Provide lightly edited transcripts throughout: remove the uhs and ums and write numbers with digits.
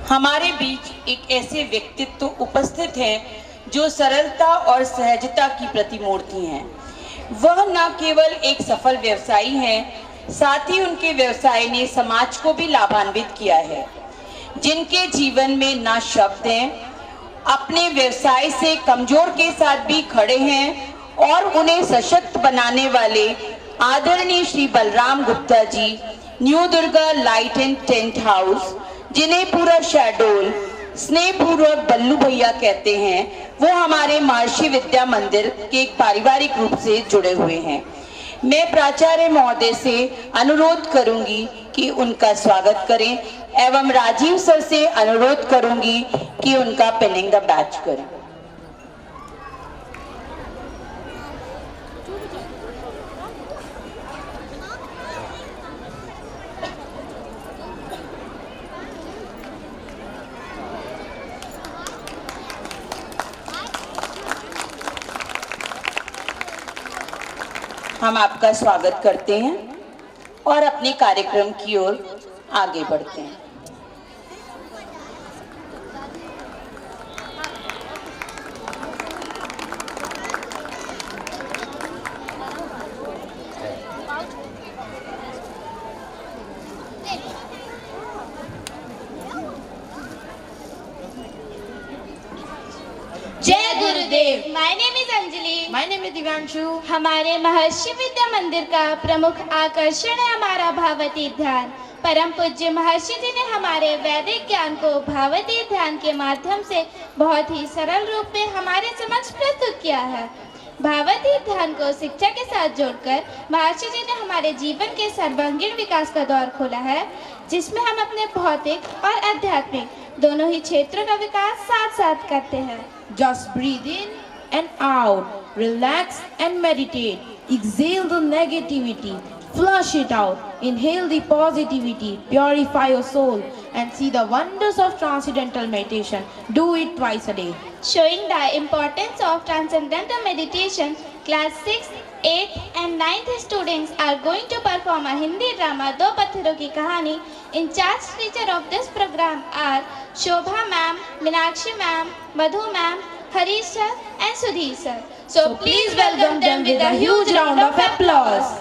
हमारे बीच एक ऐसे व्यक्तित्व उपस्थित हैं जो सरलता और सहजता की प्रतिमूर्ति हैं। वह न केवल एक सफल व्यवसायी हैं, साथ ही उनके व्यवसाय ने समाज को भी लाभान्वित किया है। जिनके जीवन में ना शब्द हैं, अपने व्यवसाय से कमजोर के साथ भी खड़े हैं और उन्हें सशक्त बनाने वाले आदरणीय Shri Balram Gupta ji, new Durga light and tent house, जिन्हें पूरा शहडोल स्नेहपूर्वक बल्लू भैया कहते हैं, वो हमारे महर्षि विद्या मंदिर के एक पारिवारिक रूप से जुड़े हुए हैं। मैं प्राचार्य महोदय से अनुरोध करूंगी कि उनका स्वागत करें एवं राजीव सर से अनुरोध करूंगी कि उनका पिनिंग द बैच करें। हम आपका स्वागत करते हैं और अपने कार्यक्रम की ओर आगे बढ़ते हैं। जय गुरुदेव। My name is Anjali. My name is Divyanshu. हमारे महर्षि विद्या मंदिर का प्रमुख आकर्षण है हमारा भावती ध्यान। परम पूज्य महर्षि जी ने हमारे वैदिक ज्ञान को भावती ध्यान के माध्यम से बहुत ही सरल रूप में हमारे समक्ष प्रस्तुत किया है। भावती ध्यान को शिक्षा के साथ जोड़कर महर्षि जी ने हमारे जीवन के सर्वांगीण विकास का द्वार खोला है, जिसमें हम अपने भौतिक और आध्यात्मिक दोनों ही क्षेत्रों का विकास साथ साथ करते हैं। Just breathe in and out, relax and meditate. Exhale the negativity, flush it out. Inhale the positivity, purify your soul and see the wonders of transcendental meditation. Do it twice a day. Showing the importance of transcendental meditation, class 6, 8 and 9th students are going to perform a Hindi drama दो पत्थरों की कहानी. In charge teacher of this program are Shobha ma'am, Meenakshi ma'am, Madhu ma'am, Harish sir and Sudhir sir. So please welcome them with a huge round of applause.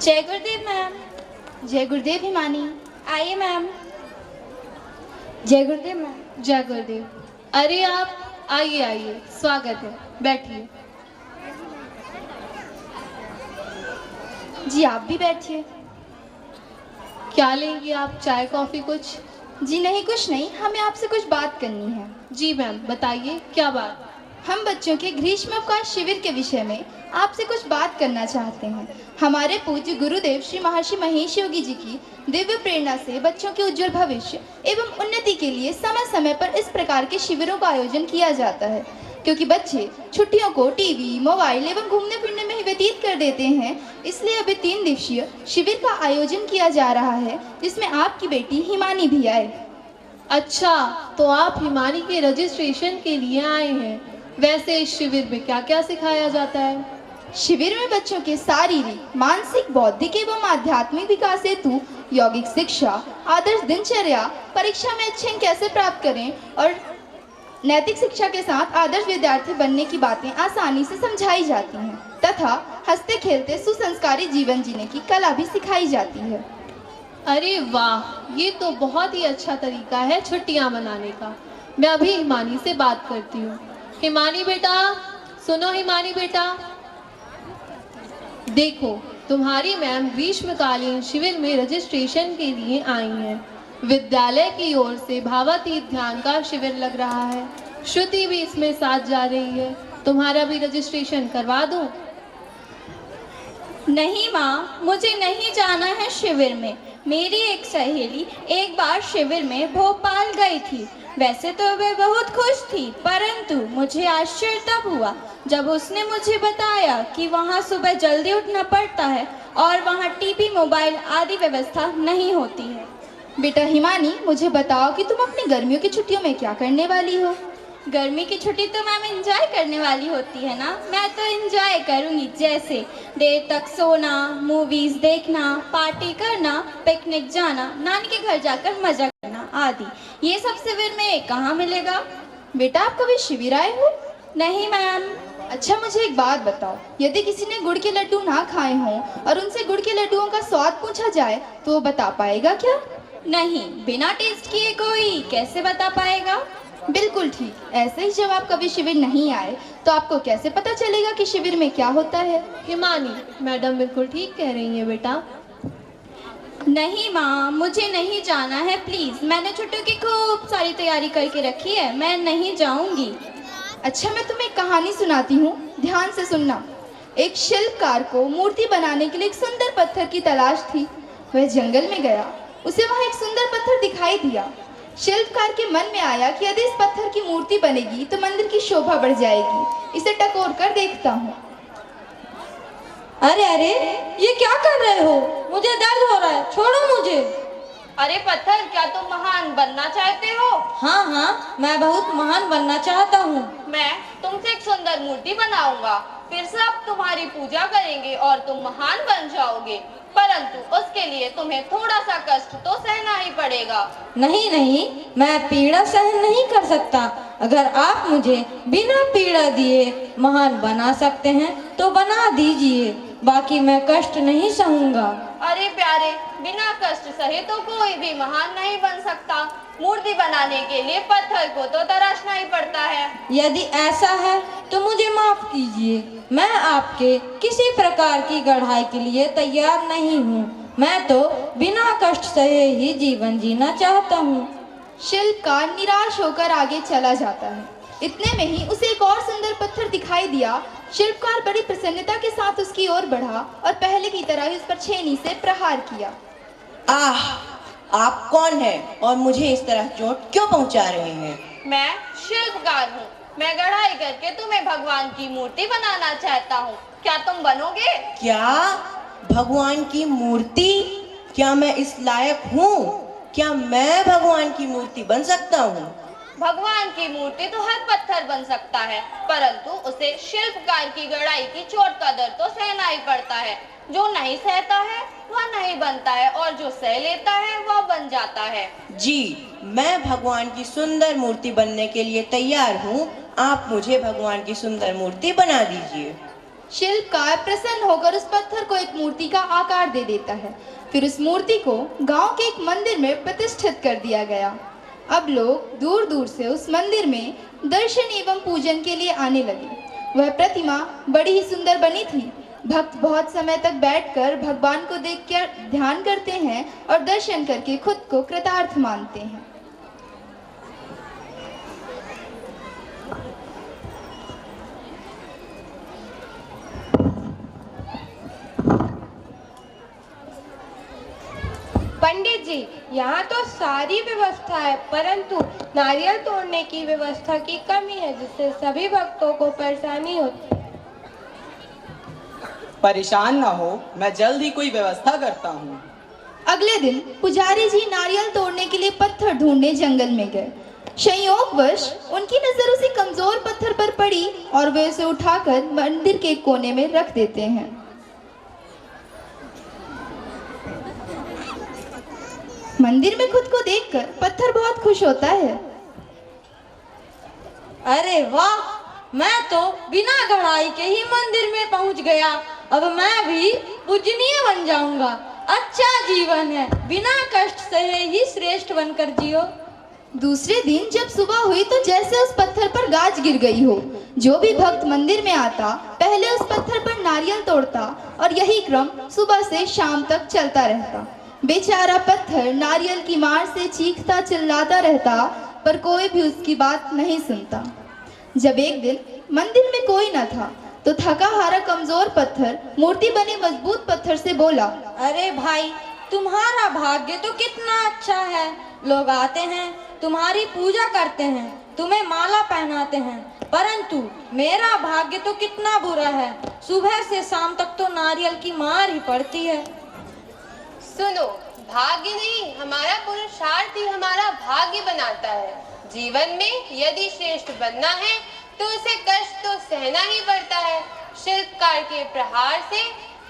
जय गुरुदेव ma'am. जय गुरुदेव हिमानी। आइए ma'am. जय गुरुदेव ma'am. जय गुरुदेव। अरे आप आइए आइए, स्वागत है, बैठिए। जी आप भी बैठिए। क्या लेंगी आप, चाय कॉफी कुछ? जी नहीं, कुछ नहीं, हमें आपसे कुछ बात करनी है। जी मैम, बताइए क्या बात। हम बच्चों के ग्रीष्मावकाश शिविर के विषय में आपसे कुछ बात करना चाहते हैं। हमारे पूज्य गुरुदेव श्री महर्षि महेश योगी जी की दिव्य प्रेरणा से बच्चों के उज्जवल भविष्य एवं उन्नति के लिए समय समय पर इस प्रकार के शिविरों का आयोजन किया जाता है, क्योंकि बच्चे छुट्टियों को टीवी, मोबाइल एवं घूमने फिरने में ही व्यतीत कर देते हैं। इसलिए अभी 3 दिवसीय शिविर का आयोजन किया जा रहा है, जिसमें आपकी बेटी हिमानी भी आए। अच्छा, तो आप हिमानी के रजिस्ट्रेशन के लिए आए हैं। वैसे इस शिविर में क्या क्या सिखाया जाता है? शिविर में बच्चों के शारीरिक, मानसिक, बौद्धिक एवं आध्यात्मिक विकास हेतु यौगिक शिक्षा, आदर्श दिनचर्या, परीक्षा में अच्छे अंक कैसे प्राप्त करें और नैतिक शिक्षा के साथ आदर्श विद्यार्थी बनने की बातें आसानी से समझाई जाती हैं तथा हंसते खेलते सुसंस्कारी जीवन जीने की कला भी सिखाई जाती है। अरे वाह, ये तो बहुत ही अच्छा तरीका है छुट्टियां मनाने का। मैं अभी हिमानी से बात करती हूँ। हिमानी बेटा, सुनो हिमानी बेटा, देखो तुम्हारी मैम ग्रीष्मकालीन शिविर में रजिस्ट्रेशन के लिए आई हैं। विद्यालय की ओर से भावातीत ध्यान का शिविर लग रहा है। श्रुति भी इसमें साथ जा रही है। तुम्हारा भी रजिस्ट्रेशन करवा दूं? नहीं माँ, मुझे नहीं जाना है शिविर में। मेरी एक सहेली एक बार शिविर में भोपाल गई थी। वैसे तो वह बहुत खुश थी, परंतु मुझे आश्चर्य तब हुआ जब उसने मुझे बताया कि वहाँ सुबह जल्दी उठना पड़ता है और वहाँ टीवी, मोबाइल आदि व्यवस्था नहीं होती है। बेटा हिमानी, मुझे बताओ कि तुम अपनी गर्मियों की छुट्टियों में क्या करने वाली हो? गर्मी की छुट्टी तो मैम एंजॉय करने वाली होती है ना। मैं तो एंजॉय करूंगी, जैसे देर तक सोना, मूवीज देखना, पार्टी करना, पिकनिक जाना, नानी के घर जाकर मजा करना आदि। ये सब शिविर में कहाँ मिलेगा? बेटा आप कभी शिविर आए हो? नहीं मैम। अच्छा मुझे एक बात बताओ, यदि किसी ने गुड़ के लड्डू ना खाए हों और उनसे गुड़ के लड्डुओं का स्वाद पूछा जाए तो वो बता पाएगा क्या? नहीं, बिना टेस्ट किए कोई कैसे बता पाएगा? बिल्कुल ठीक। ऐसे ही जब आप कभी शिविर नहीं आए तो आपको कैसे पता चलेगा कि शिविर में क्या होता है? हिमानी, मैडम बिल्कुल ठीक कह रही है बेटा। नहीं माँ, मुझे नहीं जाना है प्लीज। मैंने छुट्टियों की खूब सारी तैयारी करके रखी है, मैं नहीं जाऊंगी। अच्छा मैं तुम्हें एक कहानी सुनाती हूँ, ध्यान से सुनना। एक शिल्पकार को मूर्ति बनाने के लिए एक सुंदर पत्थर की तलाश थी। वह जंगल में गया, उसे वहाँ एक सुंदर पत्थर दिखाई दिया। शिल्पकार के मन में आया कि यदि इस पत्थर की मूर्ति बनेगी तो मंदिर की शोभा बढ़ जाएगी। इसे टकोर कर देखता हूँ। अरे अरे, ये क्या कर रहे हो? मुझे दर्द हो रहा है, छोड़ो मुझे। अरे पत्थर, क्या तुम महान बनना चाहते हो? हाँ हाँ, मैं बहुत महान बनना चाहता हूँ। मैं तुमसे एक सुंदर मूर्ति बनाऊंगा, फिर सब तुम्हारी पूजा करेंगे और तुम महान बन जाओगे। परंतु उसके लिए तुम्हें थोड़ा सा कष्ट तो सहना ही पड़ेगा। नहीं नहीं, मैं पीड़ा सहन नहीं कर सकता। अगर आप मुझे बिना पीड़ा दिए महान बना सकते हैं तो बना दीजिए, बाकी मैं कष्ट नहीं सहूंगा। अरे प्यारे, बिना कष्ट सहे तो कोई भी महान नहीं बन सकता। मूर्ति बनाने के लिए पत्थर को तो तराशना ही पड़ता है। यदि ऐसा है तो मुझे माफ कीजिए, मैं आपके किसी प्रकार की गढ़ाई के लिए तैयार नहीं हूँ। मैं तो बिना कष्ट सहे ही जीवन जीना चाहता हूँ। शिल्पकार निराश होकर आगे चला जाता है। इतने में ही उसे एक और सुंदर पत्थर दिखाई दिया। शिल्पकार बड़ी प्रसन्नता के साथ उसकी ओर बढ़ा और पहले की तरह ही उस पर छेनी से प्रहार किया। आह, आप कौन हैं और मुझे इस तरह चोट क्यों पहुंचा रहे हैं? मैं शिल्पकार हूँ। मैं गढ़ाई करके तुम्हें भगवान की मूर्ति बनाना चाहता हूँ। क्या तुम बनोगे? क्या भगवान की मूर्ति? क्या मैं इस लायक हूँ? क्या मैं भगवान की मूर्ति बन सकता हूँ? भगवान की मूर्ति तो हर पत्थर बन सकता है, परंतु उसे शिल्पकार की गढ़ाई की चोट का दर्द तो सहना ही पड़ता है। जो नहीं सहता है वह नहीं बनता है और जो सह लेता है वह बन जाता है। जी, मैं भगवान की सुंदर मूर्ति बनने के लिए तैयार हूँ। आप मुझे भगवान की सुंदर मूर्ति बना दीजिए। शिल्पकार प्रसन्न होकर उस पत्थर को एक मूर्ति का आकार दे देता है। फिर उस मूर्ति को गांव के एक मंदिर में प्रतिष्ठित कर दिया गया। अब लोग दूर दूर से उस मंदिर में दर्शन एवं पूजन के लिए आने लगे। वह प्रतिमा बड़ी ही सुंदर बनी थी। भक्त बहुत समय तक बैठकर भगवान को देखकर ध्यान करते हैं और दर्शन करके खुद को कृतार्थ मानते हैं। पंडित जी, यहाँ तो सारी व्यवस्था है, परंतु नारियल तोड़ने की व्यवस्था की कमी है, जिससे सभी भक्तों को परेशानी होती है। परेशान ना हो, मैं जल्द ही कोई व्यवस्था करता हूँ। अगले दिन पुजारी जी नारियल तोड़ने के लिए पत्थर ढूंढने जंगल में गए। संयोगवश उनकी नजर उसी कमजोर पत्थर पर पड़ी और वे उसे उठाकर मंदिर के कोने में रख देते हैं। मंदिर में खुद को देखकर पत्थर बहुत खुश होता है। अरे वाह, मैं तो बिना गढ़ाई के ही मंदिर में पहुंच गया। अब मैं भी पूजनीय बन जाऊंगा। अच्छा जीवन है, बिना कष्ट सहे ही श्रेष्ठ बनकर जियो। दूसरे दिन जब सुबह हुई तो जैसे उस पत्थर पर गाज गिर गई हो। जो भी भक्त मंदिर में आता पहले उस पत्थर पर नारियल तोड़ता और यही क्रम सुबह से शाम तक चलता रहता। बेचारा पत्थर नारियल की मार से चीखता चिल्लाता रहता, पर कोई भी उसकी बात नहीं सुनता। जब एक दिन मंदिर में कोई न था तो थका हारा कमजोर पत्थर मूर्ति बने मजबूत पत्थर से बोला, अरे भाई, तुम्हारा भाग्य तो कितना अच्छा है। लोग आते हैं, तुम्हारी पूजा करते हैं, तुम्हें माला पहनाते हैं, परंतु मेरा भाग्य तो कितना बुरा है। सुबह से शाम तक तो नारियल की मार ही पड़ती है। सुनो, भाग्य नहीं, हमारा पुरुषार्थ ही हमारा भाग्य बनाता है। जीवन में यदि श्रेष्ठ बनना है तो उसे कष्ट तो सहना ही पड़ता है। शिल्पकार के प्रहार से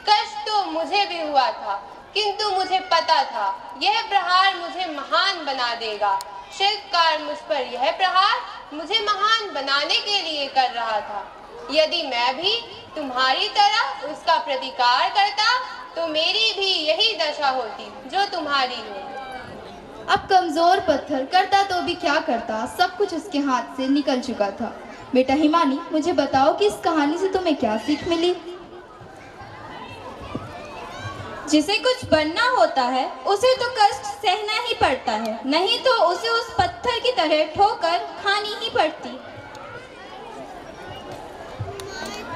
कष्ट तो मुझे भी हुआ था, किंतु मुझे पता था यह प्रहार मुझे महान बना देगा। शिल्पकार मुझ पर यह प्रहार मुझे महान बनाने के लिए कर रहा था। यदि मैं भी तुम्हारी तरह उसका प्रतिकार करता तो मेरी भी यही दशा होती जो तुम्हारी है। अब कमजोर पत्थर करता तो भी क्या करता, सब कुछ उसके हाथ से निकल चुका था। बेटा हिमानी, मुझे बताओ कि इस कहानी से तुम्हें क्या सीख मिली? जिसे कुछ बनना होता है उसे तो कष्ट सहना ही पड़ता है, नहीं तो उसे उस पत्थर की तरह ठोकर खानी ही पड़ती।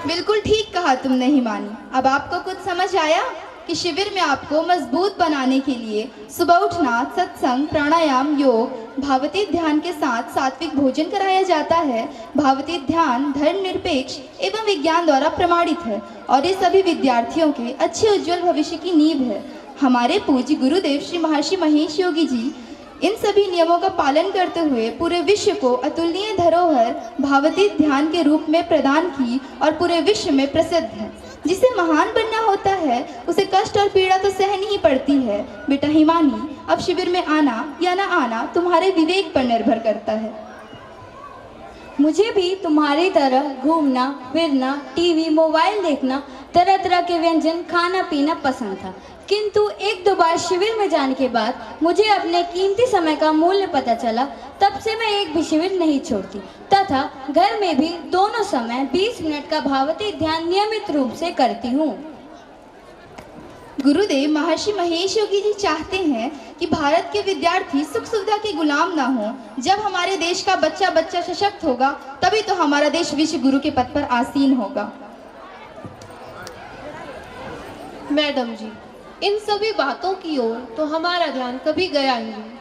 बिल्कुल ठीक कहा तुमने हिमानी। अब आपको कुछ समझ आया कि शिविर में आपको मजबूत बनाने के लिए सुबह उठना, सत्संग, प्राणायाम, योग, भावातीत ध्यान के साथ सात्विक भोजन कराया जाता है। भावातीत ध्यान धर्मनिरपेक्ष एवं विज्ञान द्वारा प्रमाणित है और ये सभी विद्यार्थियों के अच्छे उज्जवल भविष्य की नींव है। हमारे पूज्य गुरुदेव श्री महर्षि महेश योगी जी इन सभी नियमों का पालन करते हुए पूरे विश्व को अतुलनीय धरोहर भावातीत ध्यान के रूप में प्रदान की और पूरे विश्व में प्रसिद्ध है। जिसे महान बनना होता है उसे कष्ट और पीड़ा तो सहनी ही पड़ती है। बेटा हिमानी, अब शिविर में आना या ना आना तुम्हारे विवेक पर निर्भर करता है। मुझे भी तुम्हारी तरह घूमना फिरना, टीवी मोबाइल देखना, तरह तरह के व्यंजन खाना पीना पसंद था, किंतु एक दो बार शिविर में जाने के बाद मुझे अपने कीमती समय का मूल्य पता चला। तब से मैं एक भी शिविर नहीं छोड़ती तथा घर में भी दोनों समय 20 मिनट का भावातीत ध्यान नियमित रूप से करती हूँ। गुरुदेव महर्षि महेश योगी जी चाहते हैं कि भारत के विद्यार्थी सुख सुविधा के गुलाम ना हो। जब हमारे देश का बच्चा बच्चा सशक्त होगा तभी तो हमारा देश विश्व गुरु के पद पर आसीन होगा। मैडम जी, इन सभी बातों की ओर तो हमारा ध्यान कभी गया ही नहीं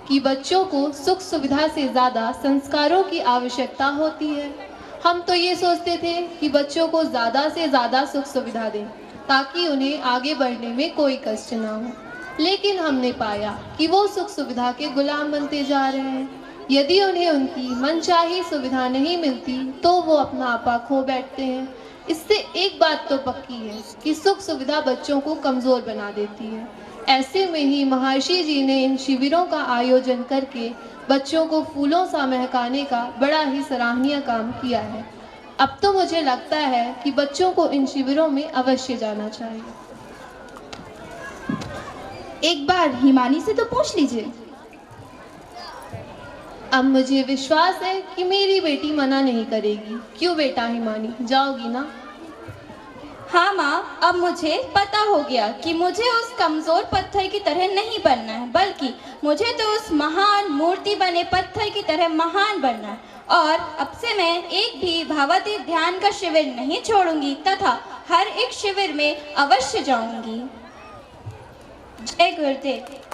कि बच्चों को सुख सुविधा से ज़्यादा संस्कारों की आवश्यकता होती है। हम तो ये सोचते थे कि बच्चों को ज़्यादा से ज़्यादा सुख सुविधा दें ताकि उन्हें आगे बढ़ने में कोई कष्ट ना हो, लेकिन हमने पाया कि वो सुख सुविधा के गुलाम बनते जा रहे हैं। यदि उन्हें उनकी मनचाही सुविधा नहीं मिलती तो वो अपना आपा खो बैठते हैं। इससे एक बात तो पक्की है कि सुख सुविधा बच्चों को कमज़ोर बना देती है। ऐसे में ही महर्षि जी ने इन शिविरों का आयोजन करके बच्चों को फूलों सा महकाने का बड़ा ही सराहनीय काम किया है। अब तो मुझे लगता है कि बच्चों को इन शिविरों में अवश्य जाना चाहिए। एक बार हिमानी से तो पूछ लीजिए। अब मुझे विश्वास है कि मेरी बेटी मना नहीं करेगी। क्यों बेटा हिमानी, जाओगी ना? हाँ माँ, अब मुझे पता हो गया कि मुझे उस कमज़ोर पत्थर की तरह नहीं बनना है, बल्कि मुझे तो उस महान मूर्ति बने पत्थर की तरह महान बनना है। और अब से मैं एक भी भावातीत ध्यान का शिविर नहीं छोड़ूंगी तथा हर एक शिविर में अवश्य जाऊंगी। जय गुरुदेव।